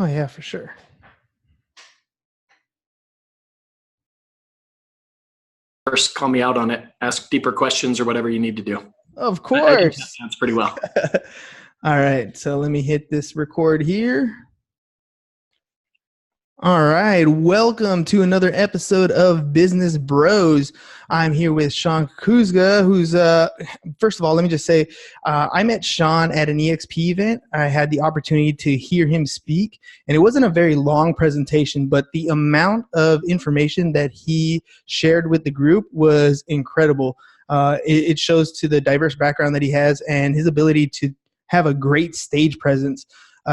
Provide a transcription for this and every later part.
Oh yeah, for sure. First, call me out on it. Ask deeper questions or whatever you need to do. Of I think that course. sounds pretty well. All right, so let me hit this record here. All right, welcome to another episode of Business Bros. I'm here with Shon Kokoszka, who's, first of all, let me just say, I met Shon at an EXP event. I had the opportunity to hear him speak, and it wasn't a very long presentation, but the amount of information that he shared with the group was incredible. It shows to the diverse background that he has and his ability to have a great stage presence.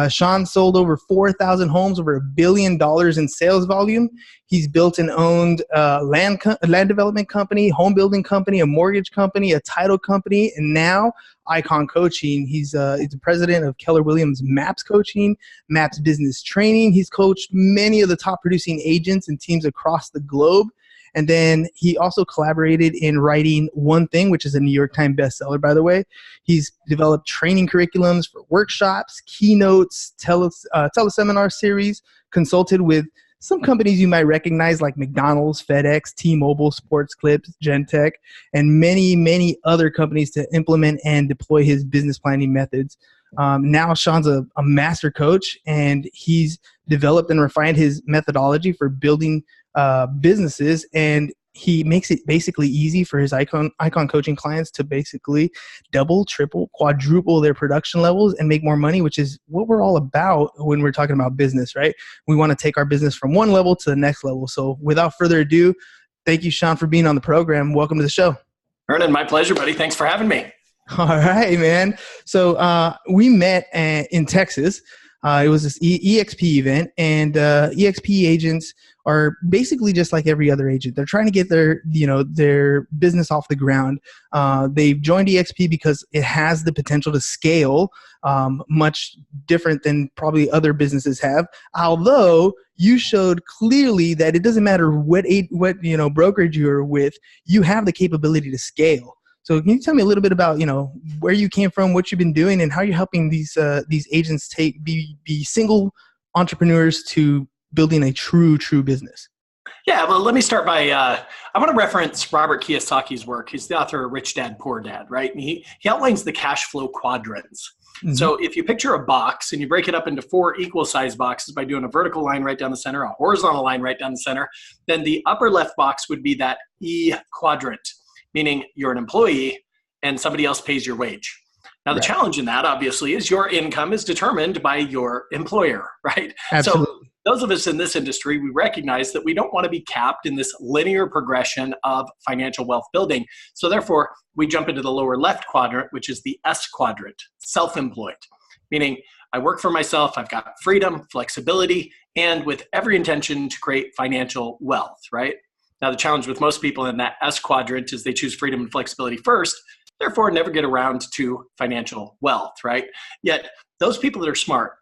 Shon sold over 4,000 homes, over $1 billion in sales volume. He's built and owned a land development company, home building company, a mortgage company, a title company, and now iCON Coaching. He's the president of Keller Williams MAPS Coaching, MAPS Business Training. He's coached many of the top producing agents and teams across the globe. And then he also collaborated in writing One Thing, which is a New York Times bestseller, by the way. He's developed training curriculums for workshops, keynotes, teleseminar series, consulted with some companies you might recognize like McDonald's, FedEx, T-Mobile, Sports Clips, Gentech, and many, many other companies to implement and deploy his business planning methods. Now Shon's a master coach, and he's developed and refined his methodology for building businesses, and he makes it basically easy for his iCON coaching clients to basically double, triple, quadruple their production levels and make more money, which is what we're all about when we're talking about business, right? We want to take our business from one level to the next level. So without further ado, thank you, Shon, for being on the program. Welcome to the show. Vernon, my pleasure, buddy. Thanks for having me. All right, man. So we met in Texas. It was this EXP event, and EXP agents are basically just like every other agent. They're trying to get their business off the ground. They've joined EXP because it has the potential to scale much different than probably other businesses have. Although you showed clearly that it doesn't matter what brokerage you're with, you have the capability to scale. So can you tell me a little bit about, where you came from, what you've been doing, and how you're helping these agents be single entrepreneurs to building a true business? Yeah, well, let me start by, I want to reference Robert Kiyosaki's work. He's the author of Rich Dad, Poor Dad, right? And he outlines the cash flow quadrants. Mm-hmm. So if you picture a box and you break it up into 4 equal sized boxes by doing a vertical line right down the center, a horizontal line right down the center, then the upper left box would be that E quadrant, meaning you're an employee and somebody else pays your wage. Now, the challenge in that, obviously, is your income is determined by your employer, right? Absolutely. So those of us in this industry, we recognize that we don't want to be capped in this linear progression of financial wealth building. So therefore, we jump into the lower left quadrant, which is the S quadrant, self-employed, meaning I work for myself, I've got freedom, flexibility, and with every intention to create financial wealth, right? Now, the challenge with most people in that S quadrant is they choose freedom and flexibility first, therefore never get around to financial wealth, right? Yet those people that are smart,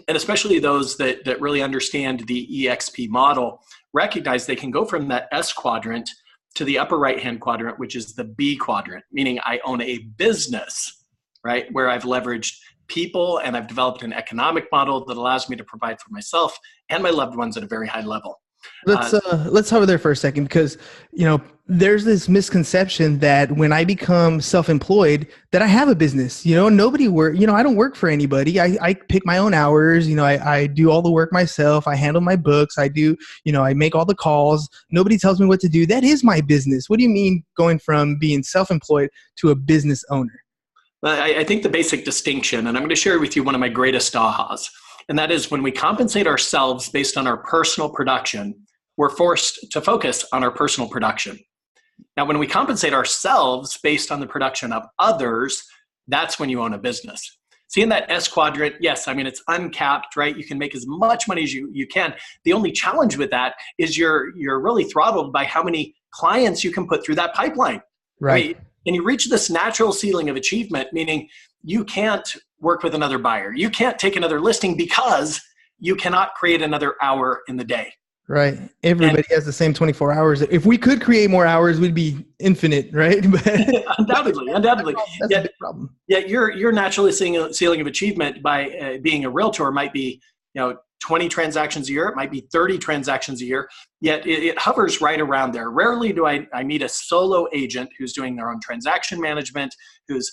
and especially those that really understand the EXP model, recognize they can go from that S quadrant to the upper right-hand quadrant, which is the B quadrant, meaning I own a business, right? Where I've leveraged people and I've developed an economic model that allows me to provide for myself and my loved ones at a very high level. Let's hover there for a second, because there's this misconception that when I become self-employed that I have a business. I don't work for anybody. I pick my own hours. I do all the work myself. I handle my books. I do, I make all the calls. Nobody tells me what to do. That is my business. What do you mean going from being self-employed to a business owner? I think the basic distinction, and I'm going to share with you one of my greatest ahas, and that is when we compensate ourselves based on our personal production, we're forced to focus on our personal production. Now, when we compensate ourselves based on the production of others, that's when you own a business. See, in that S quadrant, yes, it's uncapped, right? You can make as much money as you can. The only challenge with that is you're really throttled by how many clients you can put through that pipeline. Right. And you reach this natural ceiling of achievement, meaning you can't work with another buyer. You can't take another listing because you cannot create another hour in the day. Right. Everybody has the same 24 hours. If we could create more hours, we'd be infinite, right? Undoubtedly. That's a big problem. Yeah, your natural ceiling of achievement by being a realtor might be, 20 transactions a year. It might be 30 transactions a year, yet it hovers right around there. Rarely do I meet a solo agent who's doing their own transaction management, who's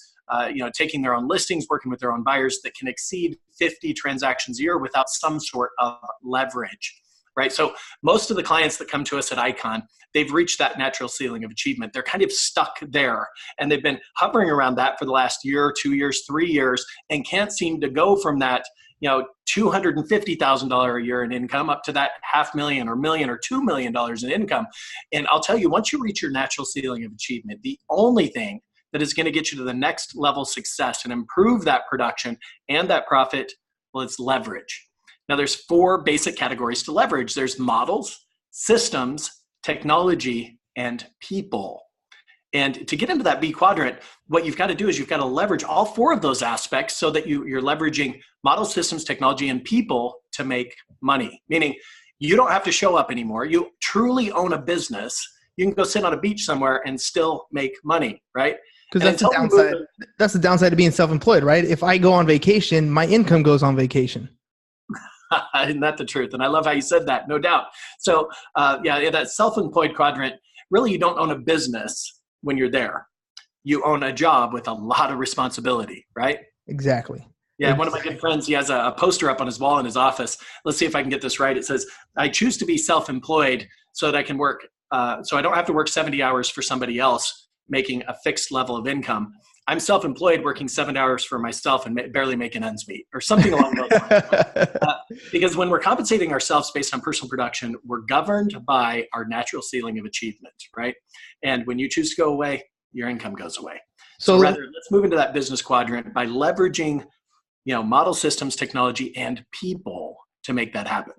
taking their own listings, working with their own buyers, that can exceed 50 transactions a year without some sort of leverage, right? So most of the clients that come to us at iCON, they've reached that natural ceiling of achievement. They're kind of stuck there, and they've been hovering around that for the last year, 2 years, 3 years, and can't seem to go from that $250,000 a year in income up to that $500,000 or $1 million or $2 million in income. And I'll tell you, once you reach your natural ceiling of achievement, the only thing that is going to get you to the next level success and improve that production and that profit, well, it's leverage. Now, there's 4 basic categories to leverage. There's models, systems, technology, and people. And to get into that B quadrant, what you've got to do is you've got to leverage all 4 of those aspects so that you're leveraging model, systems, technology, and people to make money. Meaning you don't have to show up anymore. You truly own a business. You can go sit on a beach somewhere and still make money, right? Because that's the downside. That's the downside of being self-employed, right? If I go on vacation, my income goes on vacation. Isn't that the truth? And I love how you said that, no doubt. So that self-employed quadrant, really you don't own a business when you're there. You own a job with a lot of responsibility, right? Exactly. Yeah, one of my good friends, he has a poster up on his wall in his office. Let's see if I can get this right. It says, I choose to be self-employed so that I can work, so I don't have to work 70 hours for somebody else making a fixed level of income. I'm self-employed working 7 hours for myself and barely making ends meet, or something along those lines. Because when we're compensating ourselves based on personal production, we're governed by our natural ceiling of achievement, right? And when you choose to go away, your income goes away. So rather, let's move into that business quadrant by leveraging, model, systems, technology, and people to make that happen.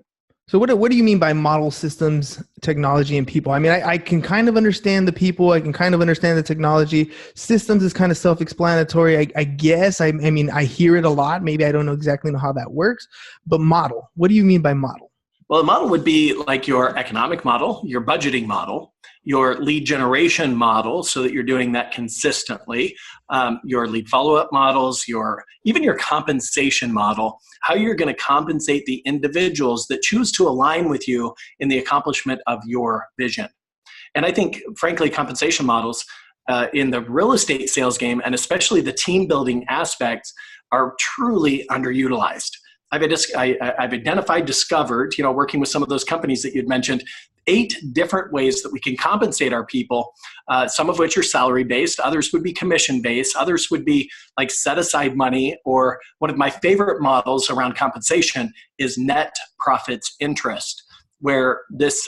So what do you mean by model, systems, technology, and people? I mean, I can kind of understand the people. I can kind of understand the technology. Systems is kind of self-explanatory, I guess. I mean, I hear it a lot. Maybe I don't know exactly how that works. But model, what do you mean by model? Well, a model would be like your economic model, your budgeting model, your lead generation model, so that you're doing that consistently, your lead follow-up models, even your compensation model, how you're going to compensate the individuals that choose to align with you in the accomplishment of your vision. And I think, frankly, compensation models in the real estate sales game, and especially the team building aspects, are truly underutilized. I've discovered, working with some of those companies that you'd mentioned, 8 different ways that we can compensate our people, some of which are salary-based, others would be commission-based, others would be like set-aside money, or one of my favorite models around compensation is net profits interest, where this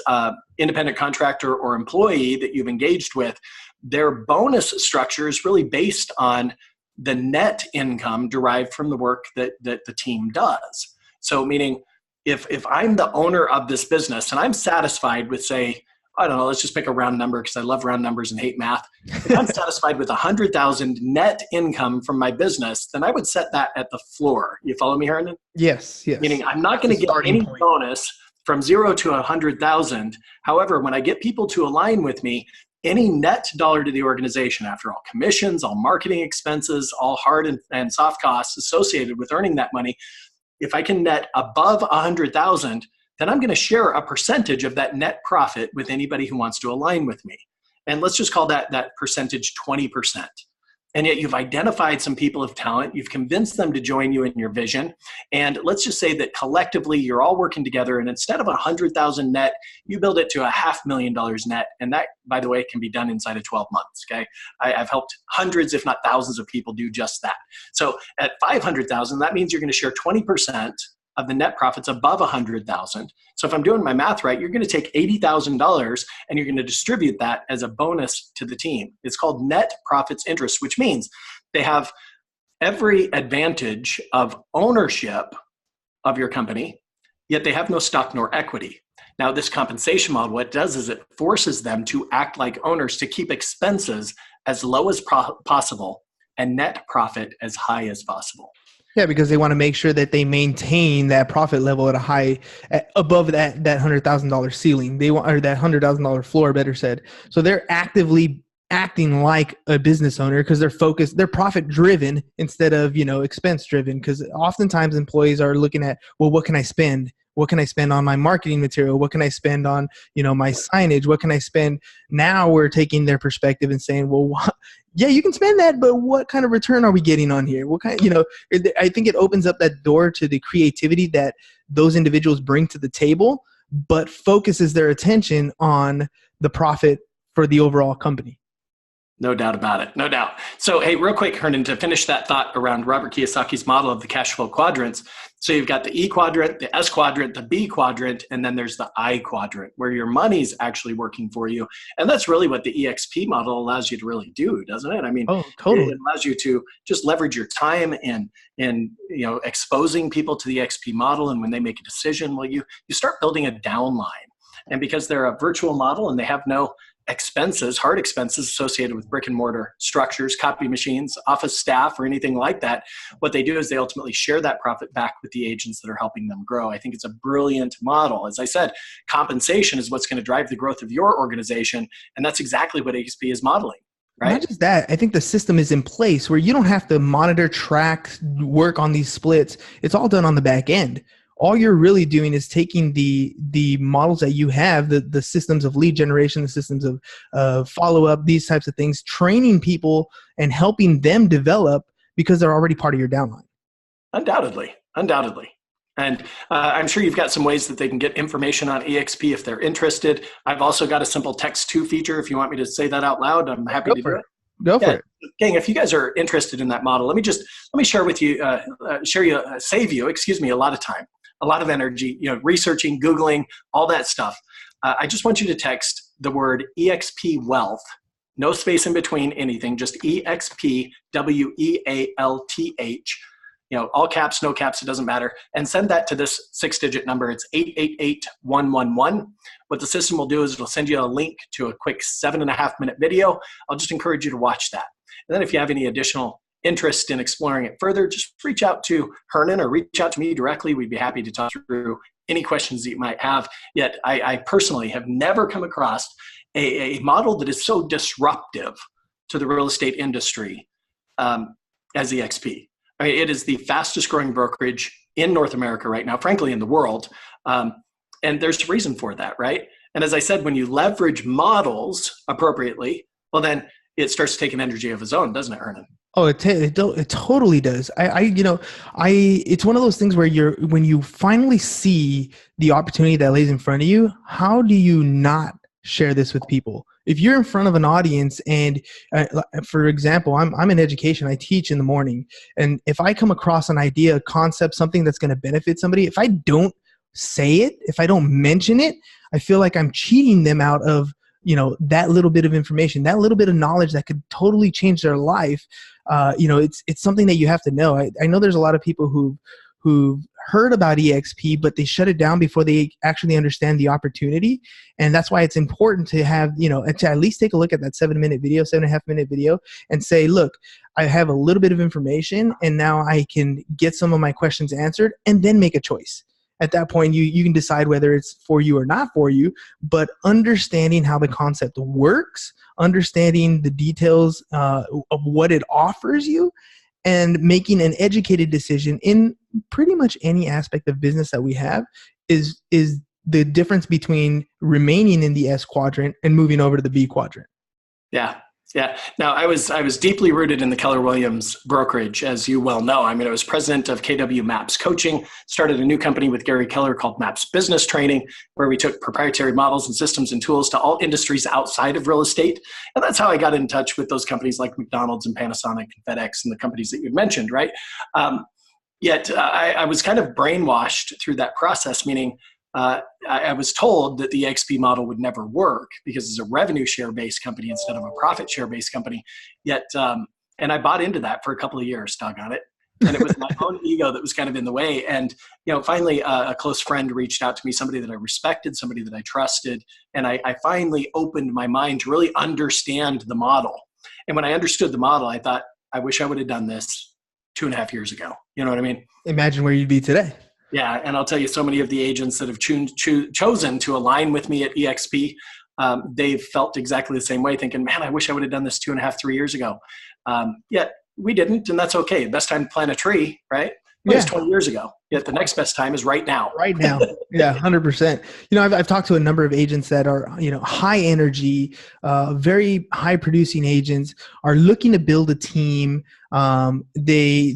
independent contractor or employee that you've engaged with, their bonus structure is really based on the net income derived from the work that the team does. So meaning if I'm the owner of this business and I'm satisfied with, say, I don't know, let's just pick a round number because I love round numbers and hate math. If I'm satisfied with 100,000 net income from my business, then I would set that at the floor. You follow me, Hernan? Yes. Meaning I'm not going to get any bonus from 0 to 100,000. However, when I get people to align with me, any net dollar to the organization, after all commissions, all marketing expenses, all hard and soft costs associated with earning that money, if I can net above 100,000, then I'm going to share a percentage of that net profit with anybody who wants to align with me. And let's just call that percentage 20%. And yet you've identified some people of talent, you've convinced them to join you in your vision. And let's just say that collectively you're all working together, and instead of 100,000 net, you build it to $500,000 net. And that, by the way, can be done inside of 12 months. Okay. I've helped hundreds, if not thousands of people do just that. So at 500,000, that means you're going to share 20% of the net profits above 100,000. So if I'm doing my math right, you're going to take $80,000 and you're going to distribute that as a bonus to the team. It's called net profits interest, which means they have every advantage of ownership of your company, yet they have no stock nor equity. Now, this compensation model, what it does is it forces them to act like owners, to keep expenses as low as possible and net profit as high as possible. Yeah, because they want to make sure that they maintain that profit level above that $100,000 ceiling. They want, or that $100,000 floor, better said. So they're actively acting like a business owner because they're focused, they're profit driven instead of, expense driven. Because oftentimes employees are looking at, well, what can I spend? What can I spend on my marketing material? What can I spend on, my signage? What can I spend? Now we're taking their perspective and saying, well, yeah, you can spend that, but what kind of return are we getting on here? What kind, I think it opens up that door to the creativity that those individuals bring to the table, but focuses their attention on the profit for the overall company. No doubt about it. No doubt. So, hey, real quick, Hernan, to finish that thought around Robert Kiyosaki's model of the cash flow quadrants. So you've got the E quadrant, the S quadrant, the B quadrant, and then there's the I quadrant where your money's actually working for you. And that's really what the EXP model allows you to really do, doesn't it? I mean, oh, totally. It allows you to just leverage your time and exposing people to the EXP model. And when they make a decision, well, you start building a downline. And because they're a virtual model and they have no hard expenses associated with brick and mortar structures, copy machines, office staff, or anything like that, what they do is they ultimately share that profit back with the agents that are helping them grow. I think it's a brilliant model. As I said, compensation is what's going to drive the growth of your organization. And that's exactly what EXP is modeling. Right? Not just that, I think the system is in place where you don't have to monitor, track, work on these splits. It's all done on the back end. All you're really doing is taking the models that you have, the systems of lead generation, the systems of follow-up, these types of things, training people and helping them develop because they're already part of your downline. Undoubtedly. And I'm sure you've got some ways that they can get information on EXP if they're interested. I've also got a simple text to feature. If you want me to say that out loud, I'm happy to do it. Go for it. Gang, if you guys are interested in that model, let me share with you, save you a lot of time. A lot of energy, researching, Googling, all that stuff. I just want you to text the word EXP Wealth, no space in between anything, just EXP WEALTH, all caps, no caps, it doesn't matter, and send that to this 6-digit number. It's 888111. What the system will do is it'll send you a link to a quick 7.5-minute video. I'll just encourage you to watch that. And then if you have any additional interest in exploring it further, just reach out to Hernan or reach out to me directly. We'd be happy to talk through any questions that you might have. Yet I personally have never come across a model that is so disruptive to the real estate industry as EXP. I mean, it is the fastest growing brokerage in North America right now, frankly, in the world. And there's a reason for that, right? And as I said, when you leverage models appropriately, well, then it starts to take an energy of its own, doesn't it, Hernan? Oh, it totally does. It's one of those things where when you finally see the opportunity that lays in front of you, how do you not share this with people? If you're in front of an audience and, for example, I'm in education, I teach in the morning. And if I come across an idea, a concept, something that's going to benefit somebody, if I don't say it, if I don't mention it, I feel like I'm cheating them out of that little bit of information, that little bit of knowledge that could totally change their life. It's something that you have to know. I know there's a lot of people who've heard about EXP, but they shut it down before they actually understand the opportunity. And that's why it's important to have, to at least take a look at that 7.5-minute video and say, look, I have a little bit of information and now I can get some of my questions answered and then make a choice. At that point, you can decide whether it's for you or not for you, but understanding how the concept works, understanding the details of what it offers you, and making an educated decision in pretty much any aspect of business that we have is the difference between remaining in the S quadrant and moving over to the B quadrant. Yeah. Now, I was deeply rooted in the Keller Williams brokerage, as you well know. I mean, I was president of KW MAPS Coaching, started a new company with Gary Keller called MAPS Business Training, where we took proprietary models and systems and tools to all industries outside of real estate. And that's how I got in touch with those companies like McDonald's and Panasonic and FedEx and the companies that you mentioned, right? Yet I was kind of brainwashed through that process, meaning I was told that the EXP model would never work because it's a revenue share-based company instead of a profit share-based company. Yet, and I bought into that for a couple of years, doggone it. And it was my own ego that was kind of in the way. And, finally a close friend reached out to me, somebody that I respected, somebody that I trusted. And I finally opened my mind to really understand the model. And when I understood the model, I thought, I wish I would have done this 2.5 years ago. You know what I mean? Imagine where you'd be today. Yeah, and I'll tell you, so many of the agents that have chosen to align with me at EXP, they've felt exactly the same way, thinking, man, I wish I would have done this 2.5, 3 years ago. Yet we didn't, and that's okay. Best time to plant a tree, right? Well, it was Yeah. 20 years ago. Yet the next best time is right now. Right now. Yeah, 100%. I've talked to a number of agents that are, high energy, very high producing agents, are looking to build a team. They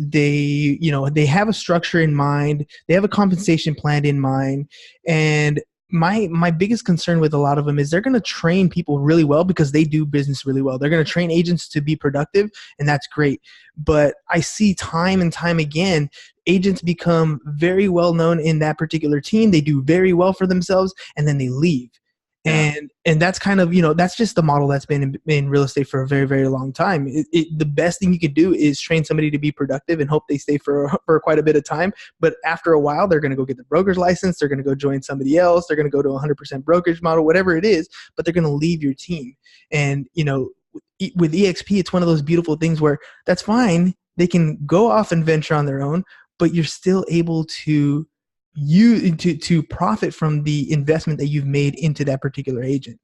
have a structure in mind. They have a compensation plan in mind. And my biggest concern with a lot of them is they're going to train people really well because they do business really well. They're going to train agents to be productive, and that's great. But I see time and time again, agents become very well known in that particular team. They do very well for themselves, and then they leave. Yeah. And that's kind of, that's just the model that's been in real estate for a very, very long time. The best thing you could do is train somebody to be productive and hope they stay for quite a bit of time. But after a while, they're going to go get the broker's license. They're going to go join somebody else. They're going to go to a 100% brokerage model, whatever it is, but they're going to leave your team. And, with EXP, it's one of those beautiful things where that's fine. They can go off and venture on their own, but you're still able to profit from the investment that you've made into that particular agent.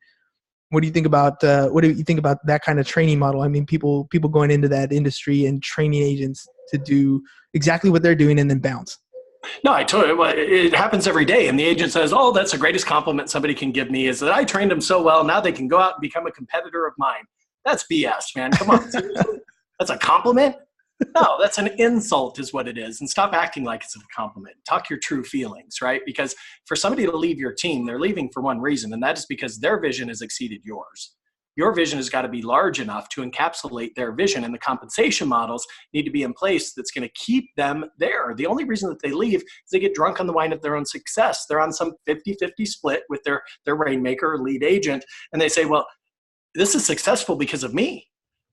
What do you think about that kind of training model? I mean, people going into that industry and training agents to do exactly what they're doing and then bounce. No, it happens every day. And the agent says, oh, that's the greatest compliment somebody can give me is that I trained them so well. Now they can go out and become a competitor of mine. That's BS, man. Come on. Seriously? That's a compliment? No, that's an insult is what it is. And stop acting like it's a compliment. Talk your true feelings, right? Because for somebody to leave your team, they're leaving for one reason, and that is because their vision has exceeded yours. Your vision has got to be large enough to encapsulate their vision, and the compensation models need to be in place that's going to keep them there. The only reason that they leave is they get drunk on the wine of their own success. They're on some 50-50 split with their rainmaker or lead agent, and they say, well, this is successful because of me.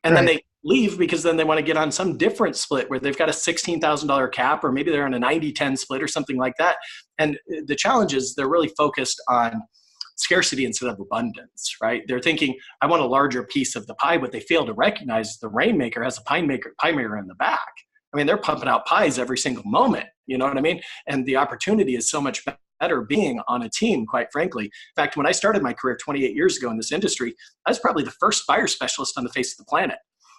And right. Then they leave because then they want to get on some different split where they've got a $16,000 cap, or maybe they're on a 90-10 split or something like that. And the challenge is they're really focused on scarcity instead of abundance, right? They're thinking, I want a larger piece of the pie. What they fail to recognize is the rainmaker has a pie maker in the back. I mean, they're pumping out pies every single moment. You know what I mean? And the opportunity is so much better being on a team, quite frankly. In fact, when I started my career 28 years ago in this industry, I was probably the first buyer specialist on the face of the planet.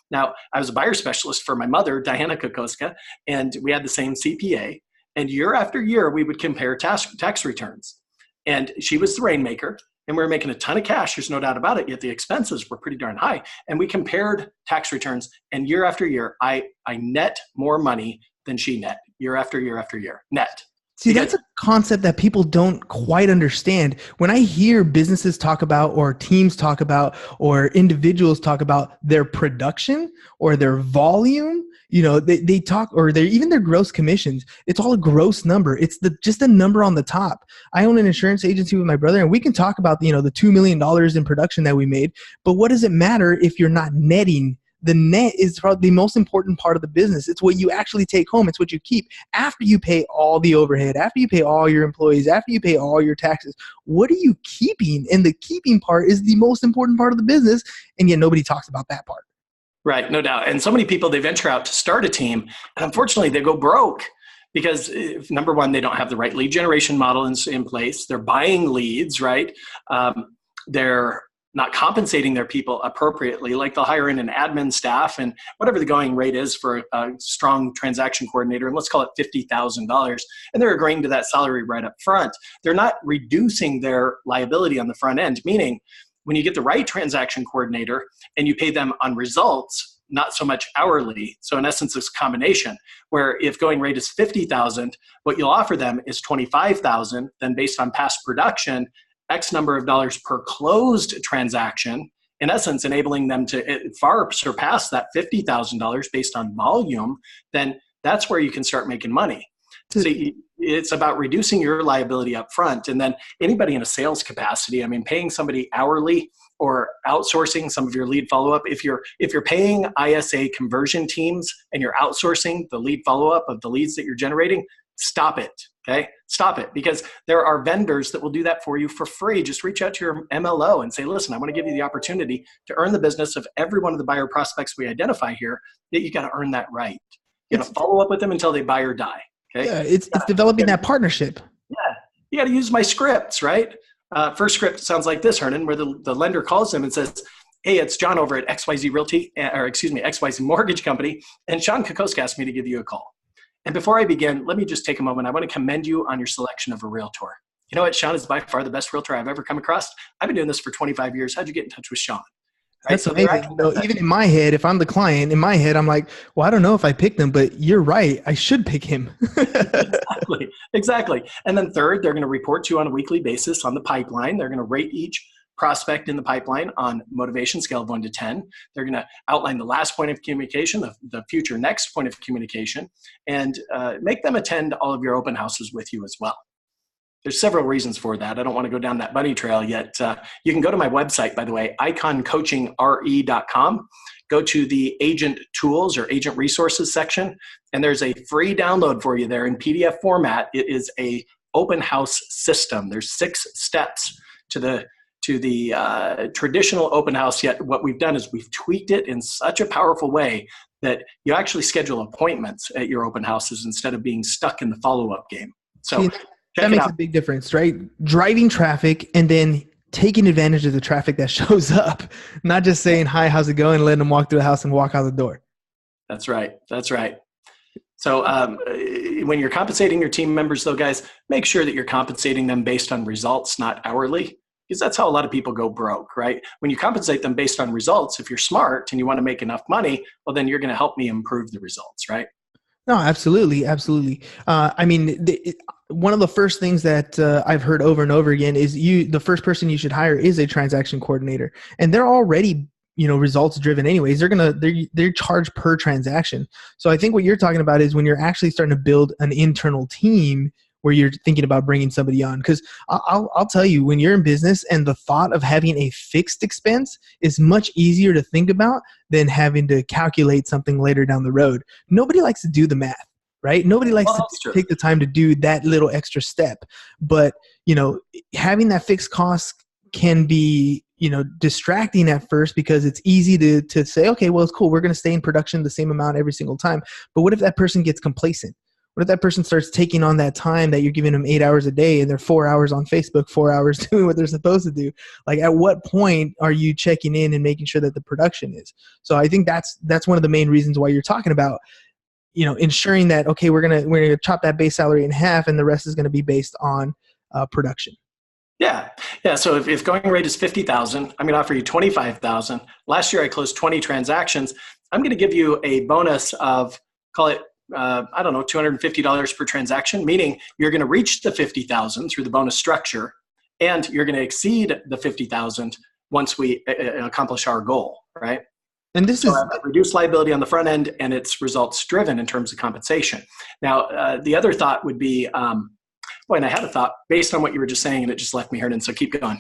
Now, I was a buyer specialist for my mother, Diana Kokoszka, and we had the same CPA. And year after year, we would compare tax returns. And she was the rainmaker, and we were making a ton of cash. There's no doubt about it. Yet the expenses were pretty darn high. And we compared tax returns, and year after year, I net more money than she net, year after year after year, net. See, that's a concept that people don't quite understand. When I hear businesses talk about, or teams talk about, or individuals talk about their production or their volume, they talk, or even their gross commissions. It's all a gross number. It's just a number on the top. I own an insurance agency with my brother, and we can talk about, the $2 million in production that we made. But what does it matter if you're not netting? The net is probably the most important part of the business. It's what you actually take home. It's what you keep after you pay all the overhead, after you pay all your employees, after you pay all your taxes. What are you keeping? And the keeping part is the most important part of the business. And yet nobody talks about that part. Right, no doubt. And so many people, they venture out to start a team, and unfortunately they go broke because number one, they don't have the right lead generation model in place. They're buying leads, right? They're not compensating their people appropriately. Like they'll hire in an admin staff and whatever the going rate is for a strong transaction coordinator, and let's call it $50,000. And they're agreeing to that salary right up front. They're not reducing their liability on the front end, meaning when you get the right transaction coordinator and you pay them on results, not so much hourly. So in essence, it's a combination where if going rate is 50,000, what you'll offer them is 25,000, then based on past production, X number of dollars per closed transaction, in essence, enabling them to far surpass that $50,000 based on volume, then that's where you can start making money. So it's about reducing your liability up front. And then anybody in a sales capacity, I mean, paying somebody hourly or outsourcing some of your lead follow-up. If you're paying ISA conversion teams and you're outsourcing the lead follow-up of the leads that you're generating, stop it. Okay, stop it, because there are vendors that will do that for you for free. Just reach out to your MLO and say, listen, I want to give you the opportunity to earn the business of every one of the buyer prospects we identify here. That you got to earn that right. You got to follow up with them until they buy or die. Okay, yeah, it's developing that partnership. Yeah, you got to use my scripts, right? First script sounds like this, Hernan, where the lender calls them and says, hey, it's John over at XYZ XYZ Mortgage Company, and Shon Kokoszka asked me to give you a call. And before I begin, let me just take a moment. I want to commend you on your selection of a realtor. You know what? Sean is by far the best realtor I've ever come across. I've been doing this for 25 years. How'd you get in touch with Sean? Right? That's So amazing. Even in my head, if I'm the client, in my head, I'm like, well, I don't know if I picked him, but you're right. I should pick him. Exactly. And then third, they're going to report to you on a weekly basis on the pipeline. They're going to rate each prospect in the pipeline on motivation scale of 1 to 10. They're going to outline the last point of communication, the future next point of communication, and make them attend all of your open houses with you as well. There's several reasons for that. I don't want to go down that bunny trail yet. You can go to my website, by the way, iconcoachingre.com. Go to the agent tools or agent resources section, and there's a free download for you there in PDF format. It is a open house system. There's 6 steps to the traditional open house, yet what we've done is we've tweaked it in such a powerful way that you actually schedule appointments at your open houses instead of being stuck in the follow-up game. So that makes a big difference, right? Driving traffic and then taking advantage of the traffic that shows up, not just saying, hi, how's it going? Letting them walk through the house and walk out the door. That's right. That's right. So when you're compensating your team members, though, guys, make sure that you're compensating them based on results, not hourly, because that's how a lot of people go broke, right? When you compensate them based on results, if you're smart and you want to make enough money, well, then you're going to help me improve the results, right? No, absolutely. Absolutely. One of the first things that I've heard over and over again is the first person you should hire is a transaction coordinator, and they're already, results driven anyways. They're charged per transaction. So I think what you're talking about is when you're actually starting to build an internal team where you're thinking about bringing somebody on. Because I'll tell you, when you're in business and the thought of having a fixed expense is much easier to think about than having to calculate something later down the road. Nobody likes to do the math, right? Nobody likes to take the time to do that little extra step. But, having that fixed cost can be, distracting at first because it's easy to say, okay, well, it's cool. We're going to stay in production the same amount every single time. But what if that person gets complacent? What if that person starts taking on that time that you're giving them 8 hours a day and they're 4 hours on Facebook, 4 hours doing what they're supposed to do? Like, at what point are you checking in and making sure that the production is? So I think that's one of the main reasons why you're talking about, ensuring that, okay, we're gonna chop that base salary in half and the rest is going to be based on production. Yeah. So if going rate is 50,000, I'm going to offer you 25,000. Last year I closed 20 transactions. I'm going to give you a bonus of, call it, $250 per transaction, meaning you're going to reach the 50,000 through the bonus structure, and you're going to exceed the 50,000 once we accomplish our goal, right? And this is reduced liability on the front end, and it's results driven in terms of compensation. Now, the other thought would be, and I had a thought based on what you were just saying, and it just left me hurting. So keep going.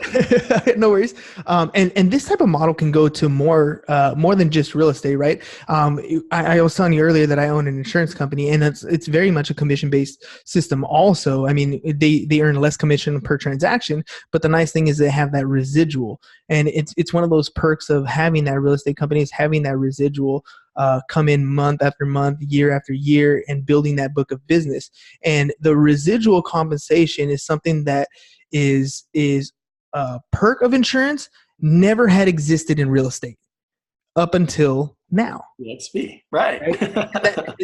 No worries. And this type of model can go to more than just real estate, right? I was telling you earlier that I own an insurance company, and it's very much a commission-based system. Also, I mean, they earn less commission per transaction, but the nice thing is they have that residual, and it's one of those perks of having that real estate company is having that residual come in month after month, year after year, and building that book of business. And the residual compensation is something that is a perk of insurance, never had existed in real estate up until now. EXP, right?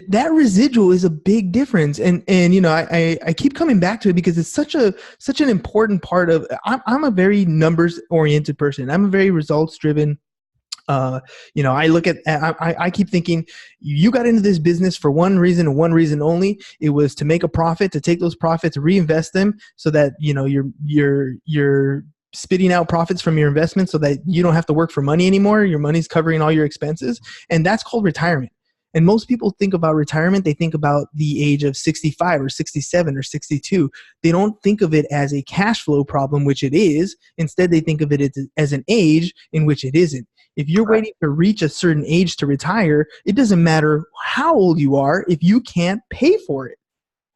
that residual is a big difference, and I keep coming back to it because it's such an important part of. I'm a very numbers oriented person. I'm a very results driven. I look at, I keep thinking you got into this business for one reason and one reason only. It was to make a profit, to take those profits, reinvest them so that, you're spitting out profits from your investment so that you don't have to work for money anymore. Your money's covering all your expenses. And that's called retirement. And most people think about retirement, they think about the age of 65 or 67 or 62. They don't think of it as a cash flow problem, which it is. Instead, they think of it as an age in which it isn't. If you're waiting to reach a certain age to retire, it doesn't matter how old you are if you can't pay for it,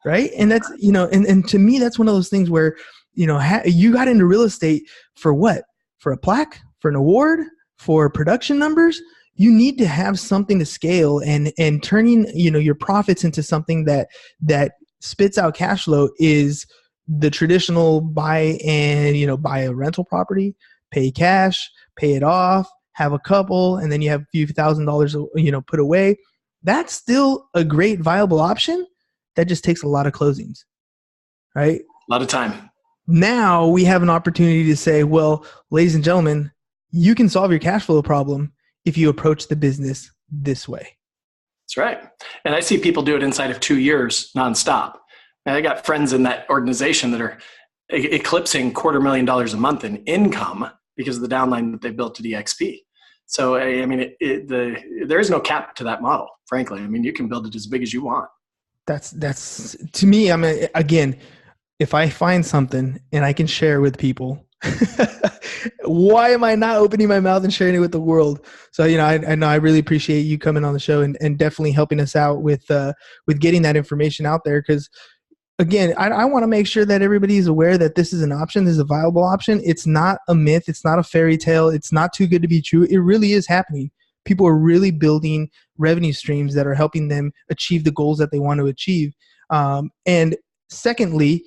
right? And that's, and to me, that's one of those things where, you got into real estate for what? For a plaque? For an award? For production numbers? You need to have something to scale, and turning, your profits into something that spits out cash flow is the traditional buy a rental property, pay cash, pay it off, have a couple, and then you have a few $1,000s, put away. That's still a great viable option, that just takes a lot of closings, right? A lot of time. Now we have an opportunity to say, well, ladies and gentlemen, you can solve your cash flow problem if you approach the business this way. That's right. And I see people do it inside of 2 years nonstop. And I got friends in that organization that are eclipsing $250,000 a month in income because of the downline that they built to EXP. So, I mean, there is no cap to that model, frankly. I mean, you can build it as big as you want. That's to me, I mean, again, if I find something and I can share with people, why am I not opening my mouth and sharing it with the world? So, you know, I know I really appreciate you coming on the show and definitely helping us out with getting that information out there. Because again, I want to make sure that everybody is aware that this is an option. This is a viable option. It's not a myth. It's not a fairy tale. It's not too good to be true. It really is happening. People are really building revenue streams that are helping them achieve the goals that they want to achieve. And secondly,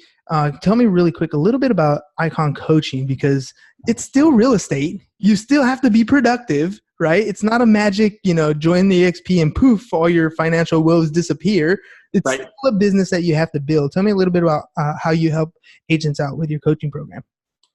tell me really quick a little bit about iCON coaching, because it's still real estate. You still have to be productive, right? It's not a magic, you know, join the EXP and poof, all your financial woes disappear. It's right. Still a business that you have to build. Tell me a little bit about how you help agents out with your coaching program.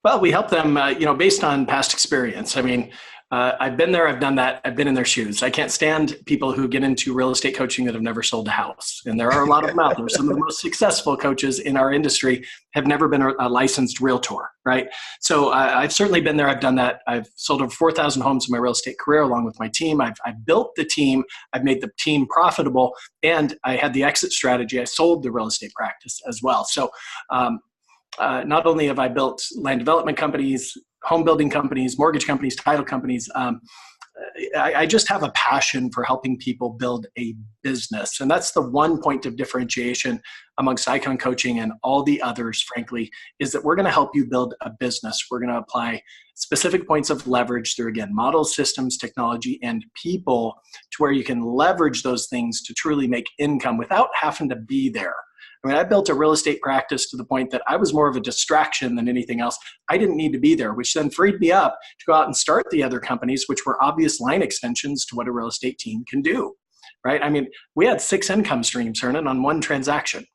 Well, we help them, based on past experience. I mean, I've been there, I've done that, I've been in their shoes. I can't stand people who get into real estate coaching that have never sold a house. And there are a lot of them out there. Some of the most successful coaches in our industry have never been a licensed realtor, right? So I've certainly been there, I've done that. I've sold over 4,000 homes in my real estate career along with my team. I've built the team, I've made the team profitable, and I had the exit strategy. I sold the real estate practice as well. So not only have I built land development companies, home building companies, mortgage companies, title companies, I just have a passion for helping people build a business. And that's the one point of differentiation amongst iCON coaching and all the others, frankly, is that we're going to help you build a business. We're going to apply specific points of leverage through, again, models, systems, technology, and people to where you can leverage those things to truly make income without having to be there. I mean, I built a real estate practice to the point that I was more of a distraction than anything else. I didn't need to be there, which then freed me up to go out and start the other companies, which were obvious line extensions to what a real estate team can do, right? I mean, we had 6 income streams, Hernan, on one transaction.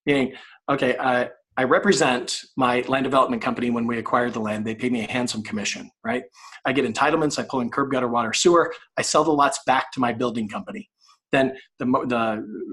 Meaning, okay, I represent my land development company when we acquired the land. They pay me a handsome commission, right? I get entitlements. I pull in curb, gutter, water, sewer. I sell the lots back to my building company. Then the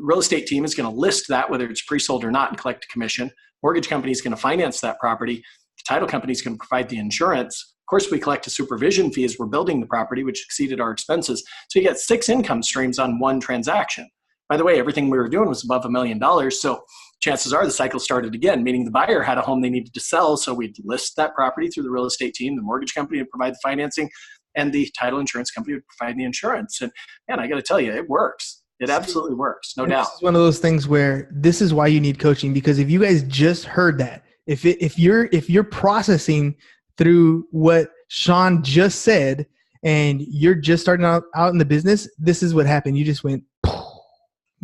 real estate team is going to list that, whether it's pre-sold or not, and collect a commission. Mortgage company is going to finance that property. The title company is going to provide the insurance. Of course, we collect a supervision fee as we're building the property, which exceeded our expenses. So you get 6 income streams on one transaction. By the way, everything we were doing was above $1 million. So chances are the cycle started again, meaning the buyer had a home they needed to sell. So we'd list that property through the real estate team. The mortgage company would provide the financing, and the title insurance company would provide the insurance. And man, I got to tell you, it works. It absolutely works, no doubt. This is one of those things where this is why you need coaching, because if you guys just heard that, if you're processing through what Shon just said and you're just starting out in the business, this is what happened. You just went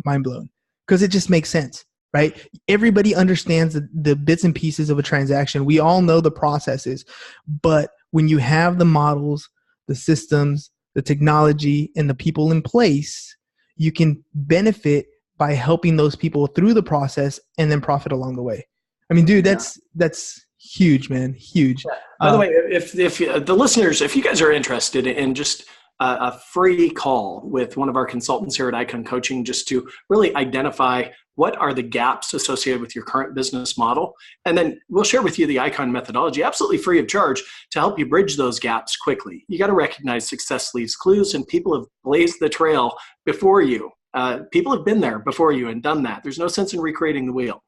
mind blown, because it just makes sense, right? Everybody understands the bits and pieces of a transaction. We all know the processes, but when you have the models, the systems, the technology, and the people in place, you can benefit by helping those people through the process and then profit along the way. I mean, dude, that's huge, man. Huge. By the way, if the listeners, if you guys are interested in just a free call with one of our consultants here at iCON Coaching, just to really identify what are the gaps associated with your current business model, and then we'll share with you the iCON methodology, absolutely free of charge, to help you bridge those gaps quickly. You got to recognize success leaves clues, and people have blazed the trail before you. People have been there before you and done that. There's no sense in recreating the wheel.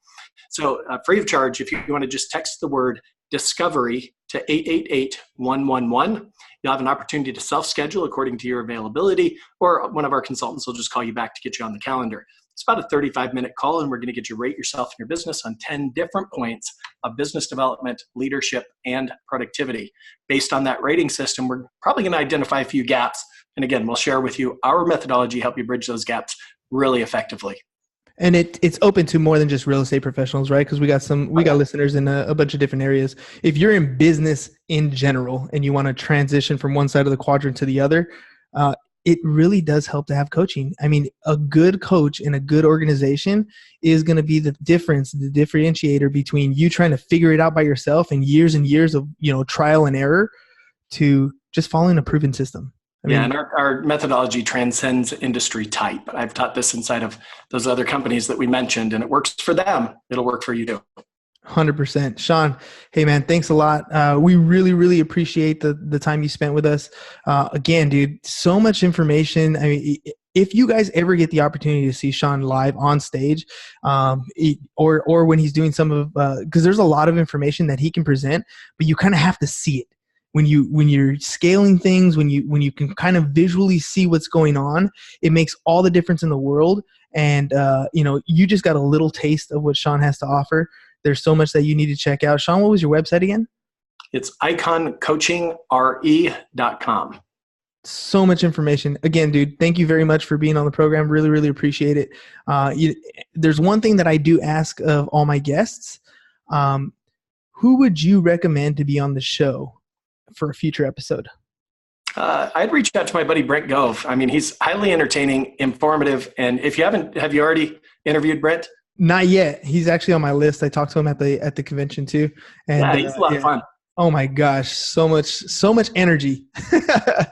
So free of charge, if you want to just text the word discovery to 888-111, you'll have an opportunity to self-schedule according to your availability, or one of our consultants will just call you back to get you on the calendar. It's about a 35-minute call, and we're going to get you rate yourself and your business on 10 different points of business development, leadership, and productivity. Based on that rating system, we're probably going to identify a few gaps. And again, we'll share with you our methodology, help you bridge those gaps really effectively. And it's open to more than just real estate professionals, right? Because we got listeners in a bunch of different areas. If you're in business in general and you want to transition from one side of the quadrant to the other, it really does help to have coaching. I mean, a good coach in a good organization is going to be the difference, the differentiator between you trying to figure it out by yourself and years of, trial and error to just following a proven system. And our methodology transcends industry type. I've taught this inside of those other companies that we mentioned, and it works for them. It'll work for you too. 100%. Shon, hey man, thanks a lot. We really, really appreciate the time you spent with us. Again, dude, so much information. I mean, if you guys ever get the opportunity to see Shon live on stage, or when he's doing some of, because there's a lot of information that he can present, but you kind of have to see it. When you're scaling things, when you can kind of visually see what's going on, it makes all the difference in the world. And you just got a little taste of what Shon has to offer. There's so much that you need to check out. Shon, what was your website again? It's iconcoachingre.com. So much information. Again, dude, thank you very much for being on the program. Really, really appreciate it. There's one thing that I do ask of all my guests. Who would you recommend to be on the show for a future episode? I'd reach out to my buddy Brent Gove. I mean, he's highly entertaining, informative. And if you haven't, have you already interviewed Brent? Not yet. He's actually on my list. I talked to him at the convention too. And yeah, he's a lot of fun. Oh my gosh, so much energy.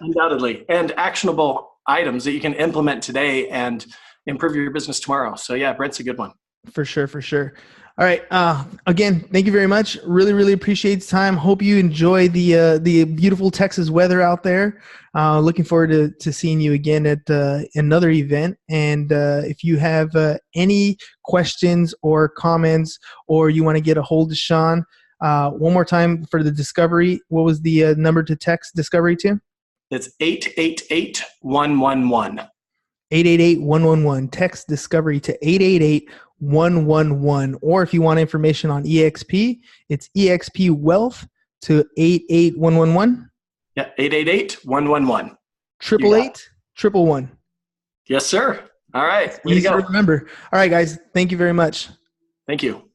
Undoubtedly. And actionable items that you can implement today and improve your business tomorrow. So yeah, Brent's a good one. For sure. All right. Again, thank you very much. Really, really appreciate the time. Hope you enjoy the beautiful Texas weather out there. Looking forward to seeing you again at another event. And if you have any questions or comments, or you want to get a hold of Shon, one more time for the discovery, what was the number to text discovery to? It's 888-111. 888-111. Text discovery to 888-111. Or if you want information on EXP, it's EXP Wealth to 88111. Yeah, 888-111. 888-111. Yes, sir. All right. Easy to remember. All right, guys. Thank you very much. Thank you.